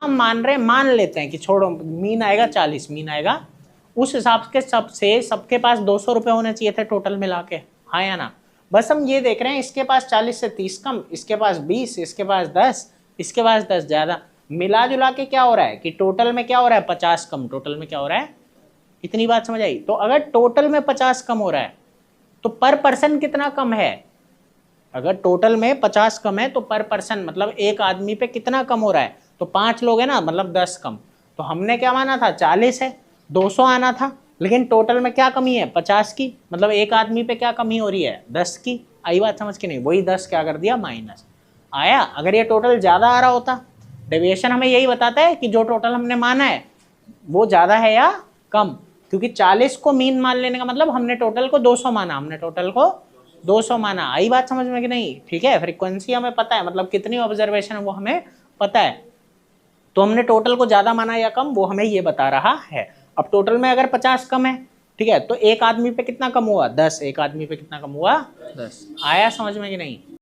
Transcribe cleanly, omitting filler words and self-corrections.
हम मान रहे हैं, मान लेते हैं कि छोड़ो, मीन आएगा 40, मीन आएगा उस हिसाब के सबसे सबके पास 200 रुपये होने चाहिए थे टोटल मिला के, हाँ या ना। बस हम ये देख रहे हैं इसके पास 40 से 30 कम, इसके पास 20, इसके पास 10, इसके पास 10 ज़्यादा, मिला जुला के क्या हो रहा है कि टोटल में क्या हो रहा है 50 कम, टोटल में क्या हो रहा है, इतनी बात समझ आई। तो अगर टोटल में 50 कम हो रहा है तो पर पर्सन कितना कम है, अगर टोटल में 50 कम है तो पर पर्सन मतलब एक आदमी पे कितना कम हो रहा है, तो 5 लोग हैं ना, मतलब 10 कम। तो हमने क्या माना था 40 है, 200 आना था, लेकिन टोटल में क्या कमी है 50 की, मतलब एक आदमी पे क्या कमी हो रही है 10 की। आई बात समझ के नहीं, वही 10 क्या कर दिया माइनस आया। अगर ये टोटल ज़्यादा आ रहा होता, डेविएशन हमें यही बताता है कि जो टोटल हमने माना है वो ज़्यादा है या कम, क्योंकि 40 को मीन मान लेने का मतलब हमने टोटल को 200 माना, हमने टोटल को 200 माना। आई बात समझ में कि नहीं, ठीक है। फ्रीक्वेंसी हमें पता है, मतलब कितनी ऑब्जर्वेशन है वो हमें पता है, तो हमने टोटल को ज़्यादा माना या कम वो हमें ये बता रहा है। अब टोटल में अगर 50 कम है, ठीक है, तो एक आदमी पे कितना कम हुआ 10, एक आदमी पे कितना कम हुआ 10। आया समझ में कि नहीं।